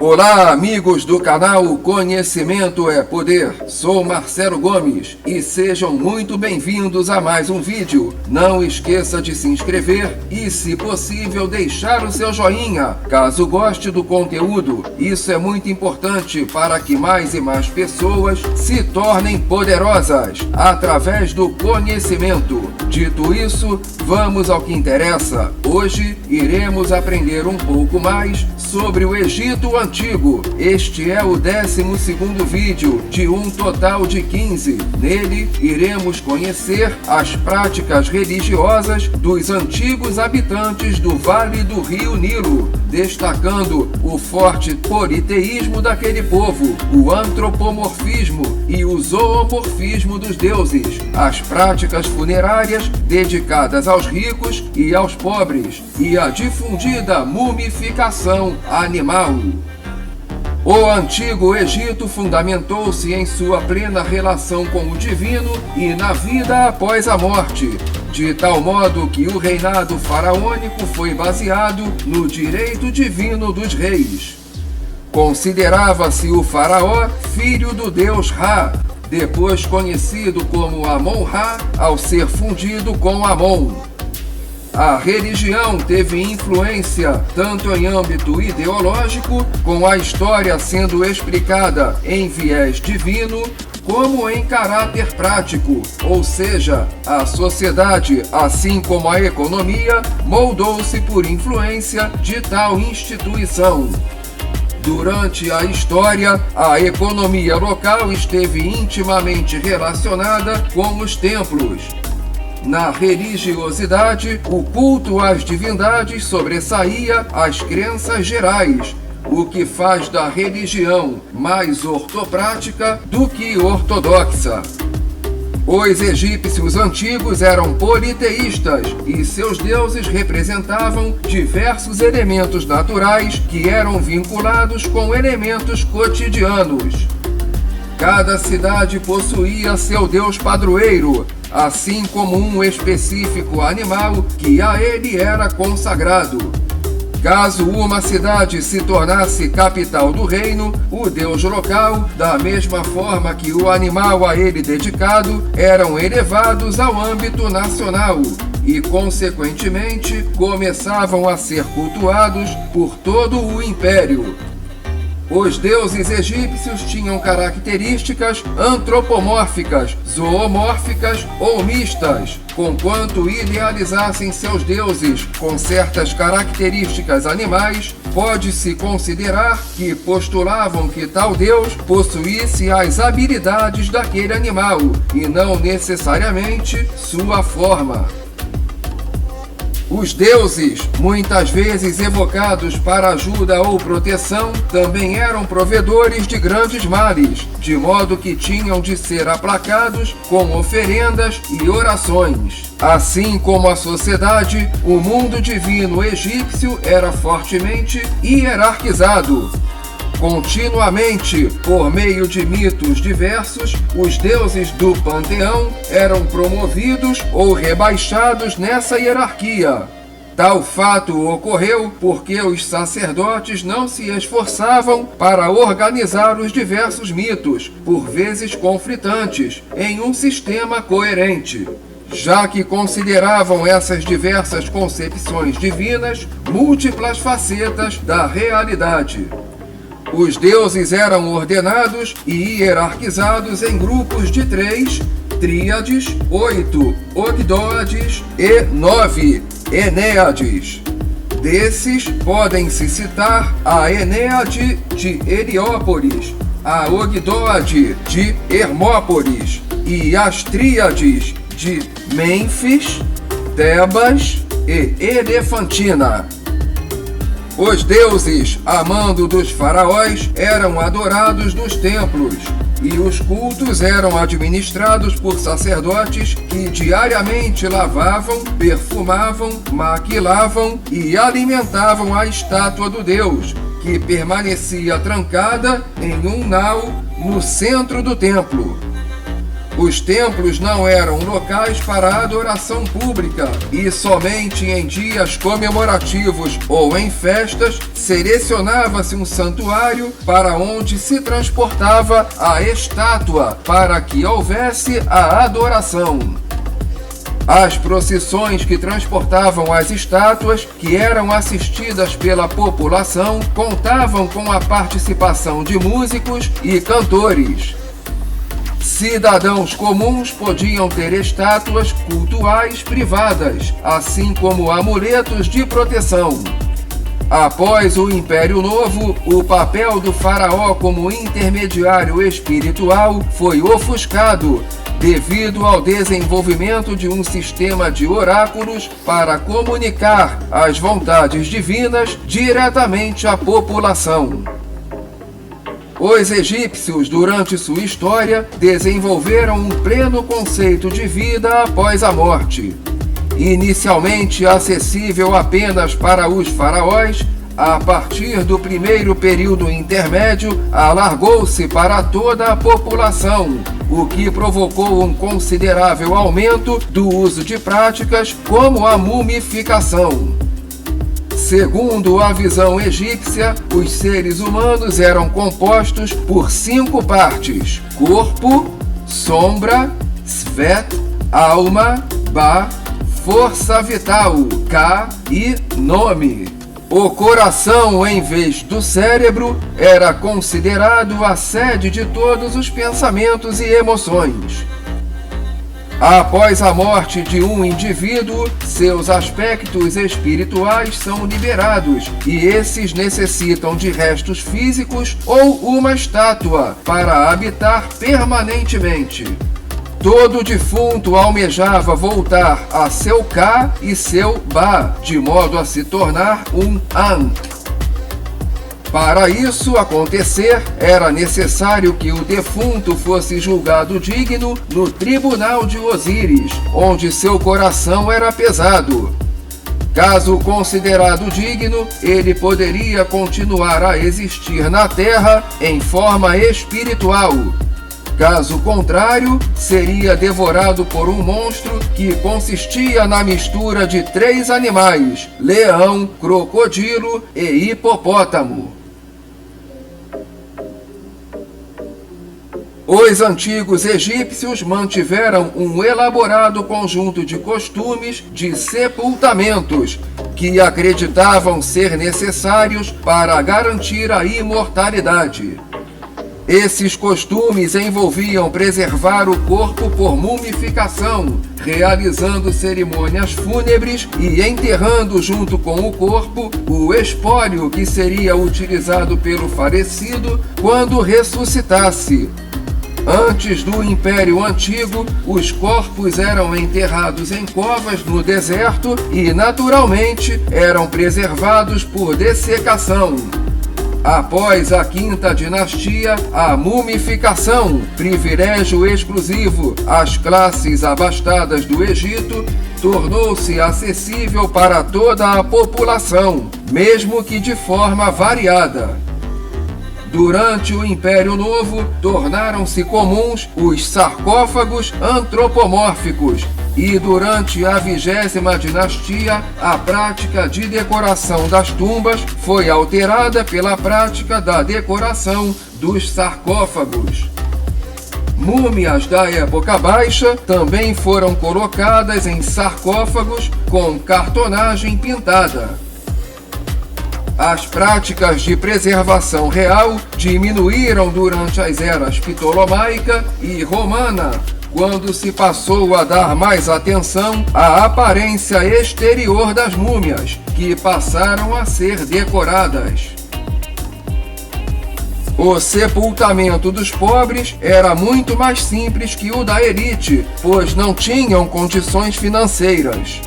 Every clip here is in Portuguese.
Olá, amigos do canal Conhecimento é Poder. Sou Marcelo Gomes e sejam muito bem-vindos a mais um vídeo. Não esqueça de se inscrever e, se possível, deixar o seu joinha, caso goste do conteúdo. Isso é muito importante para que mais e mais pessoas se tornem poderosas através do conhecimento. Dito isso, vamos ao que interessa. Hoje iremos aprender um pouco mais sobre o Egito Antigo. Este é o 12º vídeo de um total de 15. Nele, iremos conhecer as práticas religiosas dos antigos habitantes do Vale do Rio Nilo, destacando o forte politeísmo daquele povo, o antropomorfismo e o zoomorfismo dos deuses, as práticas funerárias dedicadas aos ricos e aos pobres, e a difundida mumificação animal. O Antigo Egito fundamentou-se em sua plena relação com o divino e na vida após a morte, de tal modo que o reinado faraônico foi baseado no direito divino dos reis. Considerava-se o faraó filho do deus Ra, depois conhecido como Amon-Ra, ao ser fundido com Amon. A religião teve influência tanto em âmbito ideológico, com a história sendo explicada em viés divino, como em caráter prático, ou seja, a sociedade, assim como a economia, moldou-se por influência de tal instituição. Durante a história, a economia local esteve intimamente relacionada com os templos. Na religiosidade, o culto às divindades sobressaía as crenças gerais, o que faz da religião mais ortoprática do que ortodoxa. Os egípcios antigos eram politeístas e seus deuses representavam diversos elementos naturais que eram vinculados com elementos cotidianos. Cada cidade possuía seu deus padroeiro, assim como um específico animal que a ele era consagrado. Caso uma cidade se tornasse capital do reino, o deus local, da mesma forma que o animal a ele dedicado, eram elevados ao âmbito nacional e, consequentemente, começavam a ser cultuados por todo o império. Os deuses egípcios tinham características antropomórficas, zoomórficas ou mistas. Conquanto idealizassem seus deuses com certas características animais, pode-se considerar que postulavam que tal deus possuísse as habilidades daquele animal e não necessariamente sua forma. Os deuses, muitas vezes evocados para ajuda ou proteção, também eram provedores de grandes males, de modo que tinham de ser aplacados com oferendas e orações. Assim como a sociedade, o mundo divino egípcio era fortemente hierarquizado. Continuamente, por meio de mitos diversos, os deuses do panteão eram promovidos ou rebaixados nessa hierarquia. Tal fato ocorreu porque os sacerdotes não se esforçavam para organizar os diversos mitos, por vezes conflitantes, em um sistema coerente, já que consideravam essas diversas concepções divinas múltiplas facetas da realidade. Os deuses eram ordenados e hierarquizados em grupos de 3, tríades, 8, ogdóades e 9, enéades. Desses, podem-se citar a Enéade de Heliópolis, a Ogdóade de Hermópolis e as tríades de Mênfis, Tebas e Elefantina. Os deuses, a mando dos faraós, eram adorados nos templos, e os cultos eram administrados por sacerdotes que diariamente lavavam, perfumavam, maquilavam e alimentavam a estátua do deus, que permanecia trancada em um nau no centro do templo. Os templos não eram locais para adoração pública e somente em dias comemorativos ou em festas selecionava-se um santuário para onde se transportava a estátua para que houvesse a adoração. As procissões que transportavam as estátuas, que eram assistidas pela população, contavam com a participação de músicos e cantores. Cidadãos comuns podiam ter estátuas cultuais privadas, assim como amuletos de proteção. Após o Império Novo, o papel do faraó como intermediário espiritual foi ofuscado, devido ao desenvolvimento de um sistema de oráculos para comunicar as vontades divinas diretamente à população. Os egípcios, durante sua história, desenvolveram um pleno conceito de vida após a morte. Inicialmente acessível apenas para os faraós, a partir do primeiro período intermédio, alargou-se para toda a população, o que provocou um considerável aumento do uso de práticas como a mumificação. Segundo a visão egípcia, os seres humanos eram compostos por 5 partes: corpo, sombra, svet, alma, ba, força vital, ka e nome. O coração, em vez do cérebro, era considerado a sede de todos os pensamentos e emoções. Após a morte de um indivíduo, seus aspectos espirituais são liberados e esses necessitam de restos físicos ou uma estátua para habitar permanentemente. Todo defunto almejava voltar a seu Ka e seu Ba, de modo a se tornar um Ankh. Para isso acontecer, era necessário que o defunto fosse julgado digno no tribunal de Osíris, onde seu coração era pesado. Caso considerado digno, ele poderia continuar a existir na Terra em forma espiritual. Caso contrário, seria devorado por um monstro que consistia na mistura de 3 animais: leão, crocodilo e hipopótamo. Os antigos egípcios mantiveram um elaborado conjunto de costumes de sepultamentos que acreditavam ser necessários para garantir a imortalidade. Esses costumes envolviam preservar o corpo por mumificação, realizando cerimônias fúnebres e enterrando junto com o corpo o espólio que seria utilizado pelo falecido quando ressuscitasse. Antes do Império Antigo, os corpos eram enterrados em covas no deserto e, naturalmente, eram preservados por dessecação. Após a Quinta Dinastia, a mumificação, privilégio exclusivo às classes abastadas do Egito, tornou-se acessível para toda a população, mesmo que de forma variada. Durante o Império Novo, tornaram-se comuns os sarcófagos antropomórficos e durante a 20ª dinastia, a prática de decoração das tumbas foi alterada pela prática da decoração dos sarcófagos. Múmias da época baixa também foram colocadas em sarcófagos com cartonagem pintada. As práticas de preservação real diminuíram durante as eras ptolomaica e romana, quando se passou a dar mais atenção à aparência exterior das múmias, que passaram a ser decoradas. O sepultamento dos pobres era muito mais simples que o da elite, pois não tinham condições financeiras.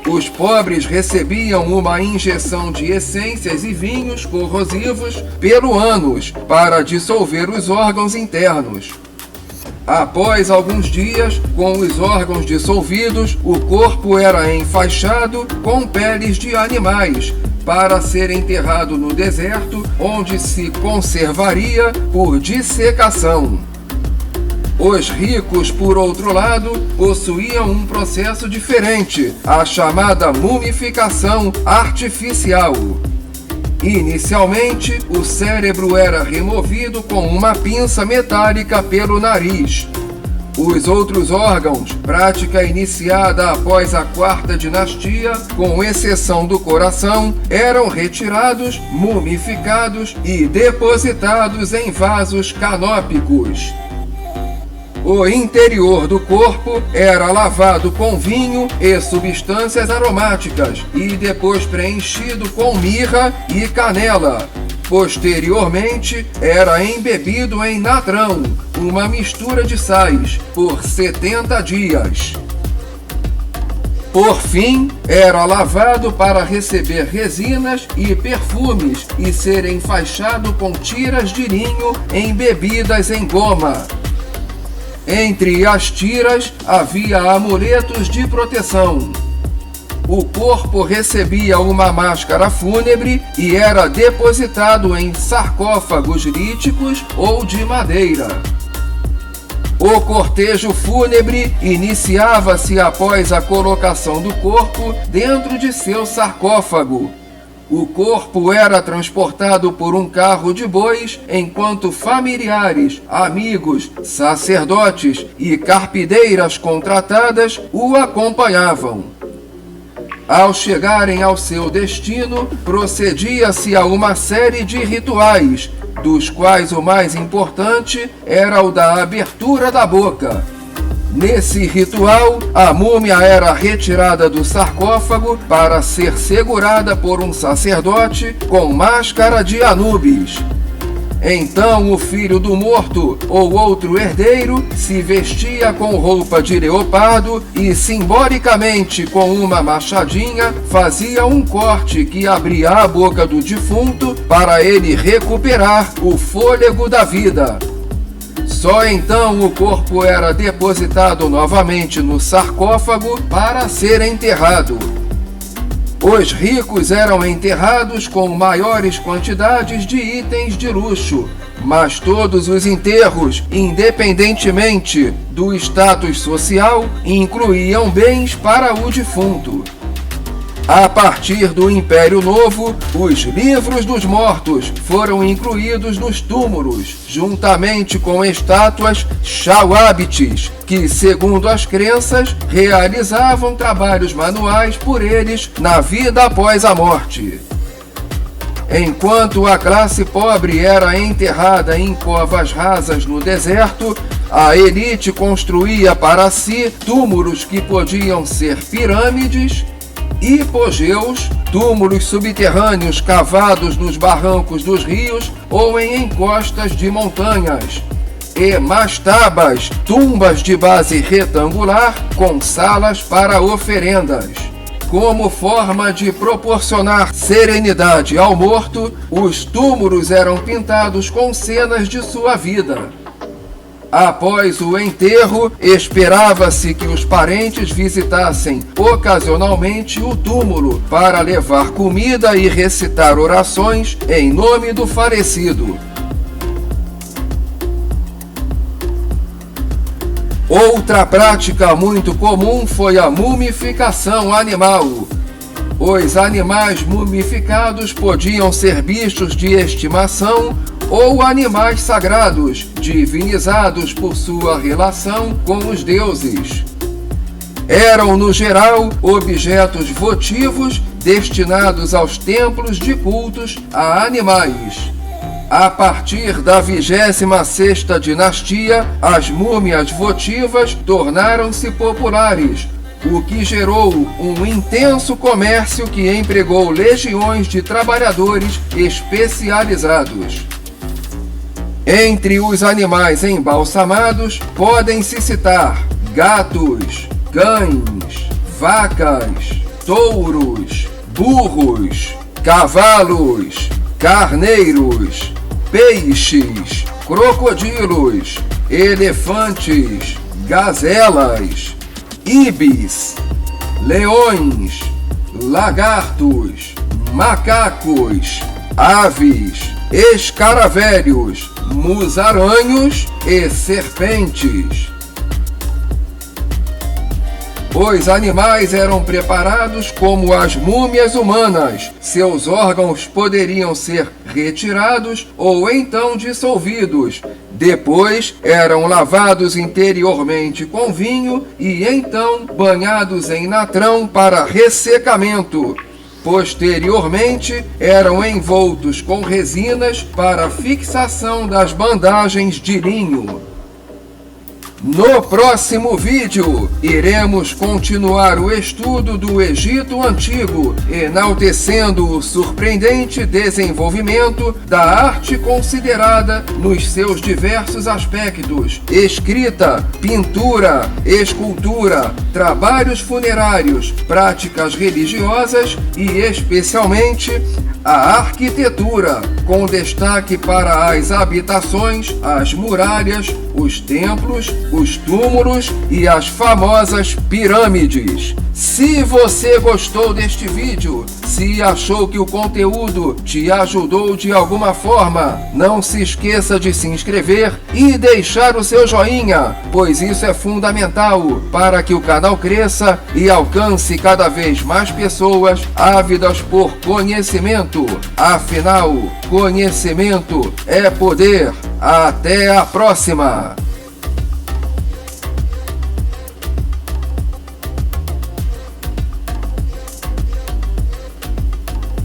Os pobres recebiam uma injeção de essências e vinhos corrosivos pelo ânus para dissolver os órgãos internos. Após alguns dias, com os órgãos dissolvidos, o corpo era enfaixado com peles de animais para ser enterrado no deserto, onde se conservaria por dissecação. Os ricos, por outro lado, possuíam um processo diferente, a chamada mumificação artificial. Inicialmente, o cérebro era removido com uma pinça metálica pelo nariz. Os outros órgãos, prática iniciada após a Quarta Dinastia, com exceção do coração, eram retirados, mumificados e depositados em vasos canópicos. O interior do corpo era lavado com vinho e substâncias aromáticas e depois preenchido com mirra e canela. Posteriormente, era embebido em natrão, uma mistura de sais, por 70 dias. Por fim, era lavado para receber resinas e perfumes e ser enfaixado com tiras de linho embebidas em goma. Entre as tiras havia amuletos de proteção. O corpo recebia uma máscara fúnebre e era depositado em sarcófagos líticos ou de madeira. O cortejo fúnebre iniciava-se após a colocação do corpo dentro de seu sarcófago. O corpo era transportado por um carro de bois, enquanto familiares, amigos, sacerdotes e carpideiras contratadas o acompanhavam. Ao chegarem ao seu destino, procedia-se a uma série de rituais, dos quais o mais importante era o da abertura da boca. Nesse ritual, a múmia era retirada do sarcófago para ser segurada por um sacerdote com máscara de Anubis. Então o filho do morto ou outro herdeiro se vestia com roupa de leopardo e, simbolicamente com uma machadinha, fazia um corte que abria a boca do defunto para ele recuperar o fôlego da vida. Só então o corpo era depositado novamente no sarcófago para ser enterrado. Os ricos eram enterrados com maiores quantidades de itens de luxo, mas todos os enterros, independentemente do status social, incluíam bens para o defunto. A partir do Império Novo, os livros dos mortos foram incluídos nos túmulos, juntamente com estátuas shawabites, que, segundo as crenças, realizavam trabalhos manuais por eles na vida após a morte. Enquanto a classe pobre era enterrada em covas rasas no deserto, a elite construía para si túmulos que podiam ser pirâmides, hipogeus, túmulos subterrâneos cavados nos barrancos dos rios ou em encostas de montanhas, e mastabas, tumbas de base retangular com salas para oferendas. Como forma de proporcionar serenidade ao morto, os túmulos eram pintados com cenas de sua vida. Após o enterro, esperava-se que os parentes visitassem ocasionalmente o túmulo para levar comida e recitar orações em nome do falecido. Outra prática muito comum foi a mumificação animal. Os animais mumificados podiam ser bichos de estimação ou animais sagrados, divinizados por sua relação com os deuses. Eram, no geral, objetos votivos destinados aos templos de cultos a animais. A partir da 26ª dinastia, as múmias votivas tornaram-se populares, o que gerou um intenso comércio que empregou legiões de trabalhadores especializados. Entre os animais embalsamados, podem-se citar gatos, cães, vacas, touros, burros, cavalos, carneiros, peixes, crocodilos, elefantes, gazelas, ibis, leões, lagartos, macacos, aves, escaravelhos, musarânhos e serpentes. Os animais eram preparados como as múmias humanas. Seus órgãos poderiam ser retirados ou então dissolvidos. Depois eram lavados interiormente com vinho e então banhados em natrão para ressecamento. Posteriormente, eram envoltos com resinas para fixação das bandagens de linho. No próximo vídeo, iremos continuar o estudo do Egito Antigo, enaltecendo o surpreendente desenvolvimento da arte considerada nos seus diversos aspectos: escrita, pintura, escultura, trabalhos funerários, práticas religiosas e, especialmente, a arquitetura, com destaque para as habitações, as muralhas, os templos, os túmulos e as famosas pirâmides. Se você gostou deste vídeo, se achou que o conteúdo te ajudou de alguma forma, não se esqueça de se inscrever e deixar o seu joinha, pois isso é fundamental para que o canal cresça e alcance cada vez mais pessoas ávidas por conhecimento. Afinal, conhecimento é poder. Até a próxima!